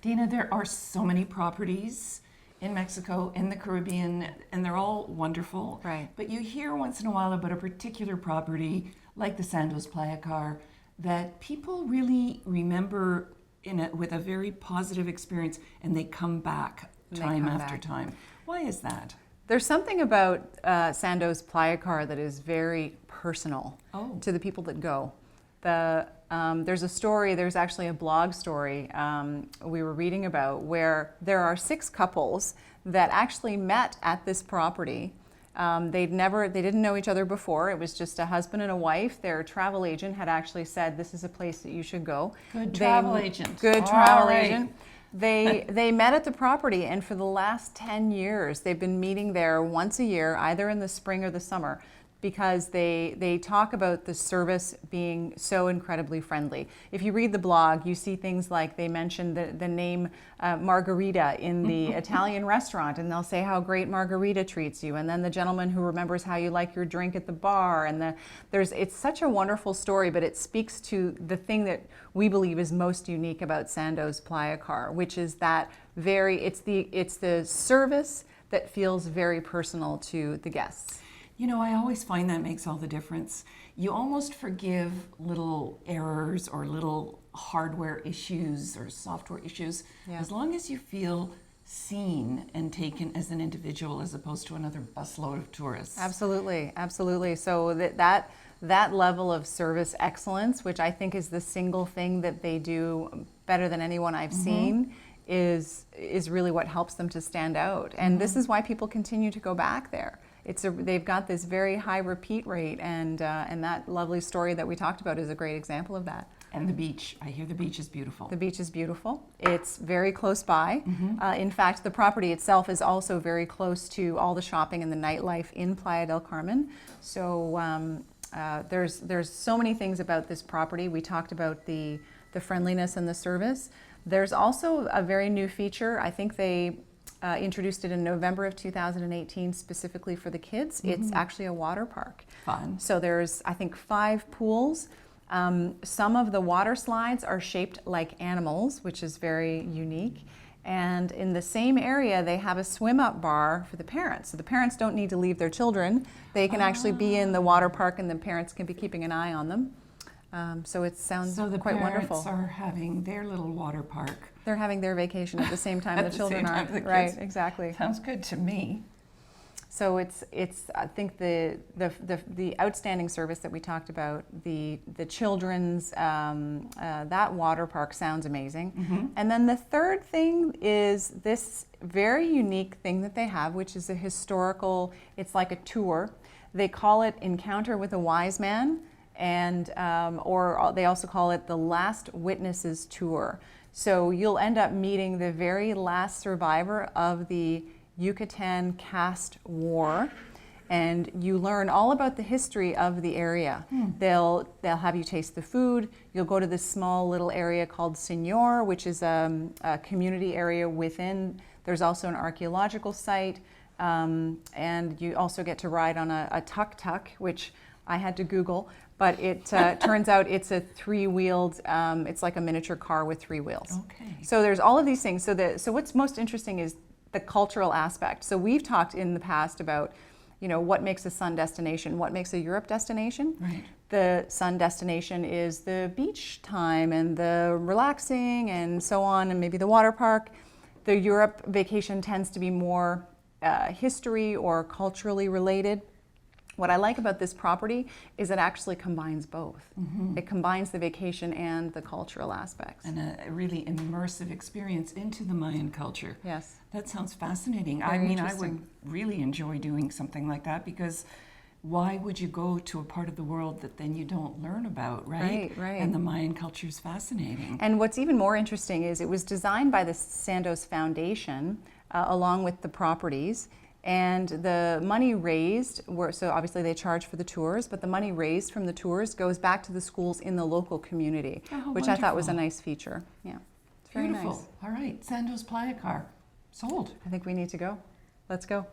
Dana, there are so many properties in Mexico, in the Caribbean, and they're all wonderful. Right. But you hear once in a while about a particular property, like the Sandos Playa Car, that people really remember with a very positive experience, and they come back time after time. Why is that? There's something about Sandos Playa Car that is very personal to the people that go. There's a story, there's actually a blog story we were reading about where there are 6 couples that actually met at this property. They didn't know each other before. It was just a husband and a wife. Their travel agent had actually said, this is a place that you should go. Good travel agent. Good travel agent. They met at the property, and for the last 10 years, they've been meeting there once a year, either in the spring or the summer, because they talk about the service being so incredibly friendly. If you read the blog, you see things like they mention the name Margarita in the Italian restaurant, and they'll say how great Margarita treats you, and then the gentleman who remembers how you like your drink at the bar, and it's such a wonderful story, but it speaks to the thing that we believe is most unique about Sandos Playa Car, which is that it's the service that feels very personal to the guests. You know, I always find that makes all the difference. You almost forgive little errors or little hardware issues or software issues as long as you feel seen and taken as an individual as opposed to another busload of tourists. Absolutely, absolutely. So that level of service excellence, which I think is the single thing that they do better than anyone I've seen, is really what helps them to stand out. And this is why people continue to go back there. They've got this very high repeat rate, and that lovely story that we talked about is a great example of that. And the beach. I hear the beach is beautiful. The beach is beautiful. It's very close by. In fact, the property itself is also very close to all the shopping and the nightlife in Playa del Carmen. So there's so many things about this property. We talked about the friendliness and the service. There's also a very new feature. I think they introduced it in November of 2018 specifically for the kids. It's actually a water park. Fun. So there's, I think, 5 pools. Some of the water slides are shaped like animals, which is very unique. And in the same area, they have a swim-up bar for the parents. So the parents don't need to leave their children. They can actually be in the water park, and the parents can be keeping an eye on them. So it sounds quite wonderful. So the parents are having their little water park. They're having their vacation at the same time the children are. Right, exactly. Sounds good to me. So it's I think the outstanding service that we talked about, the children's that water park sounds amazing. And then the third thing is this very unique thing that they have, which is a historical. It's like a tour. They call it Encounter with a Wise Man, and or they also call it the Last Witnesses Tour. So you'll end up meeting the very last survivor of the Yucatan caste war, and you learn all about the history of the area. They'll have you taste the food. You'll go to this small little area called Señor, which is a community area within. There's also an archaeological site, and you also get to ride on a tuk-tuk, which I had to Google, but it turns out it's a 3-wheeled, it's like a miniature car with 3 wheels. Okay. So there's all of these things. So what's most interesting is the cultural aspect. So we've talked in the past about, what makes a sun destination, what makes a Europe destination. Right. The sun destination is the beach time and the relaxing and so on, and maybe the water park. The Europe vacation tends to be more history or culturally related. What I like about this property is it actually combines both. It combines the vacation and the cultural aspects. And a really immersive experience into the Mayan culture. Yes. That sounds fascinating. Very I would really enjoy doing something like that, because why would you go to a part of the world that then you don't learn about, right? Right. And the Mayan culture is fascinating. And what's even more interesting is it was designed by the Sandos Foundation along with the properties. And the money raised, so obviously they charge for the tours, but the money raised from the tours goes back to the schools in the local community, which I thought was a nice feature. Yeah, it's very Beautiful. nice. All right, Sandos Playa Car, sold. I think we need to go. Let's go.